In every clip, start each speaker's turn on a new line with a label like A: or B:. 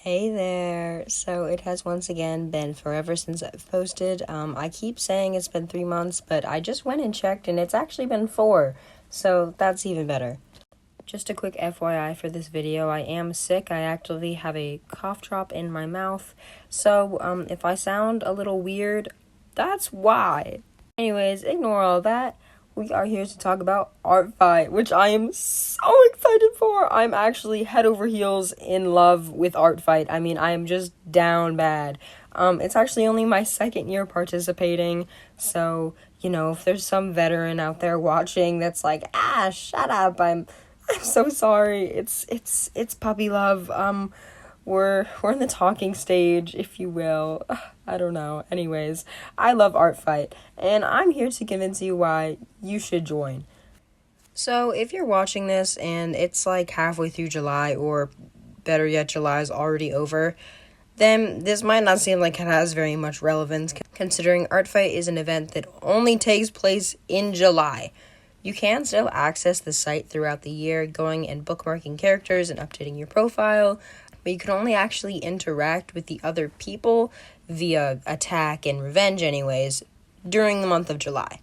A: Hey there. So it has once again been forever since I've posted. I keep saying it's been 3 months, but I just went and checked and it's actually been 4. So that's even better. Just a quick FYI for this video, I am sick. I actually have a cough drop in my mouth. So if I sound a little weird, that's why. Anyways, ignore all that. We are here to talk about ArtFight, which I am so excited for. I'm actually head over heels in love with ArtFight. I mean, I am just down bad. It's actually only my second year participating, so, if there's some veteran out there watching that's like, shut up, I'm so sorry. It's puppy love. We're in the talking stage, if you will. I don't know. Anyways, I love ArtFight, and I'm here to convince you why you should join. So, if you're watching this and it's like halfway through July, or better yet, July is already over, then this might not seem like it has very much relevance, considering ArtFight is an event that only takes place in July. You can still access the site throughout the year, going and bookmarking characters and updating your profile, but you can only actually interact with the other people via attack and revenge anyways during the month of July.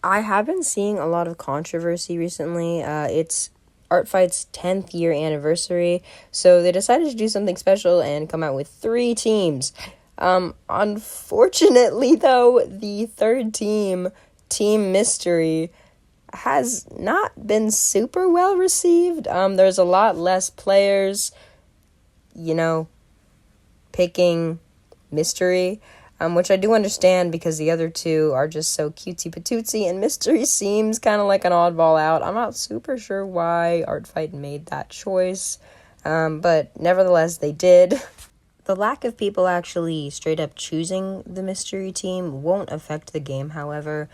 A: I have been seeing a lot of controversy recently. It's ArtFight's 10th year anniversary, so they decided to do something special and come out with 3 teams. Unfortunately, though, the third team, Team Mystery, has not been super well received. There's a lot less players, picking Mystery, which I do understand because the other two are just so cutesy patootsy, and Mystery seems kind of like an oddball out. I'm not super sure why ArtFight made that choice, but nevertheless, they did. The lack of people actually straight up choosing the Mystery team won't affect the game, however.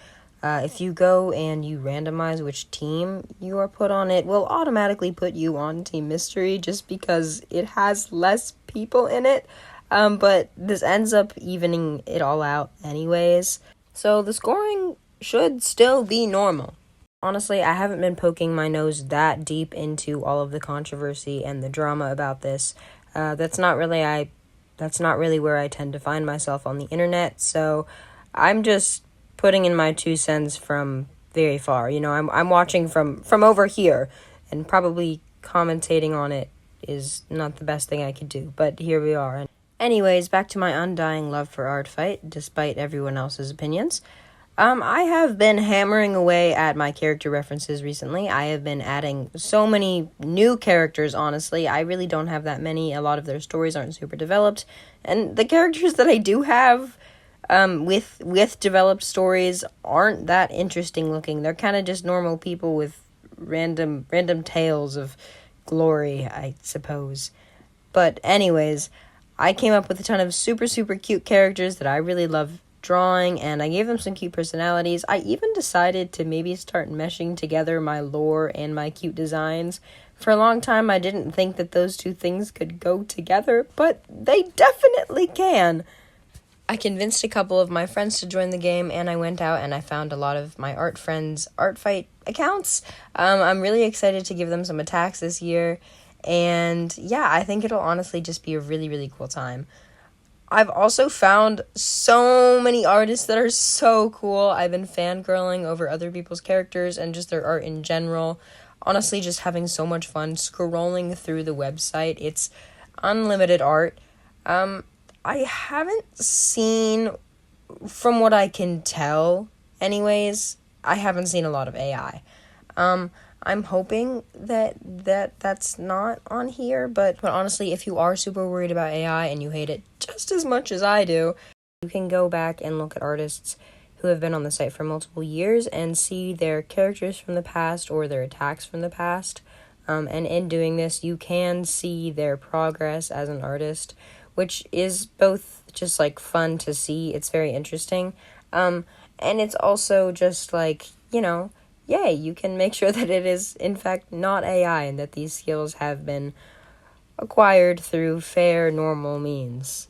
A: If you go and you randomize which team you are put on, it will automatically put you on Team Mystery just because it has less people in it. But this ends up evening it all out anyways. So the scoring should still be normal. Honestly, I haven't been poking my nose that deep into all of the controversy and the drama about this. That's not really where I tend to find myself on the internet. So I'm just putting in my 2 cents from very far. I'm watching from over here, and probably commentating on it is not the best thing I could do, but here we are. Anyways, back to my undying love for ArtFight, despite everyone else's opinions. I have been hammering away at my character references recently. I have been adding so many new characters, honestly. I really don't have that many. A lot of their stories aren't super developed. And the characters that I do have with developed stories aren't that interesting looking. They're kind of just normal people with random tales of glory, I suppose. But anyways, I came up with a ton of super cute characters that I really love drawing, and I gave them some cute personalities. I even decided to maybe start meshing together my lore and my cute designs. For a long time, I didn't think that those two things could go together, but they definitely can. I convinced a couple of my friends to join the game, and I went out and I found a lot of my art friends' ArtFight accounts. I'm really excited to give them some attacks this year, and yeah, I think it'll honestly just be a really cool time. I've also found so many artists that are so cool. I've been fangirling over other people's characters and just their art in general. Honestly, just having so much fun scrolling through the website. It's unlimited art. I haven't seen, from what I can tell anyways, I haven't seen a lot of AI. I'm hoping that's not on here, but honestly, if you are super worried about AI and you hate it just as much as I do, you can go back and look at artists who have been on the site for multiple years and see their characters from the past or their attacks from the past. And in doing this, you can see their progress as an artist, which is both just fun to see. It's very interesting. And it's also just yay, you can make sure that it is, in fact, not AI and that these skills have been acquired through fair, normal means.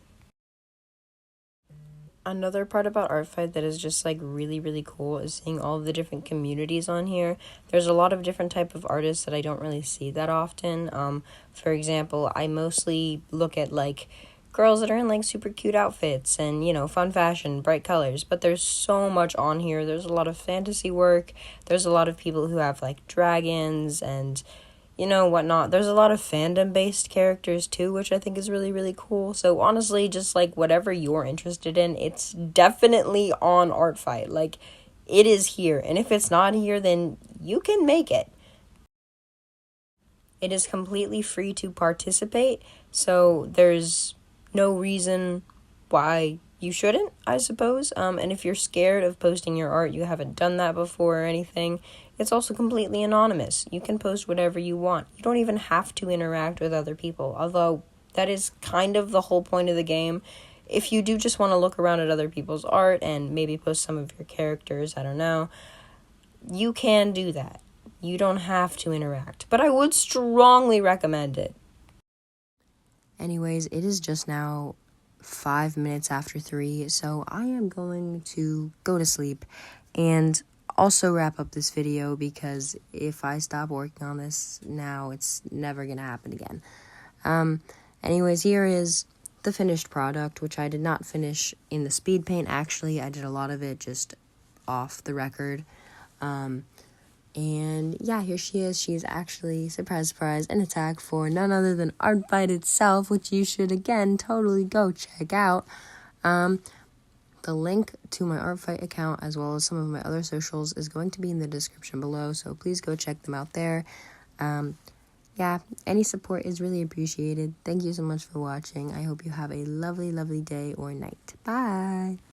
A: Another part about ArtFight that is just like really, really cool is seeing all of the different communities on here. There's a lot of different type of artists that I don't really see that often. For example, I mostly look at like girls that are in like super cute outfits and, you know, fun fashion, bright colors, but there's so much on here. There's a lot of fantasy work. There's a lot of people who have like dragons and, you know, whatnot. There's a lot of fandom-based characters, too, which I think is really, really cool. So, honestly, just, like, whatever you're interested in, it's definitely on ArtFight. Like, it is here. And if it's not here, then you can make it. It is completely free to participate, so there's no reason why you shouldn't, I suppose. And if you're scared of posting your art, you haven't done that before or anything, it's also completely anonymous. You can post whatever you want. You don't even have to interact with other people, although that is kind of the whole point of the game. If you do just want to look around at other people's art and maybe post some of your characters, I don't know, you can do that. You don't have to interact, but I would strongly recommend it. Anyways, it is just now 5 minutes after 3, so I am going to go to sleep and also wrap up this video because if I stop working on this now, it's never going to happen again. Anyways, here is the finished product, which I did not finish in the speed paint. Actually, I did a lot of it just off the record. And yeah, here she is. She's actually, surprise, surprise, an attack for none other than ArtFight itself, which you should, again, totally go check out. The link to my ArtFight account, as well as some of my other socials, is going to be in the description below, so please go check them out there. Yeah, any support is really appreciated. Thank you so much for watching. I hope you have a lovely, lovely day or night. Bye!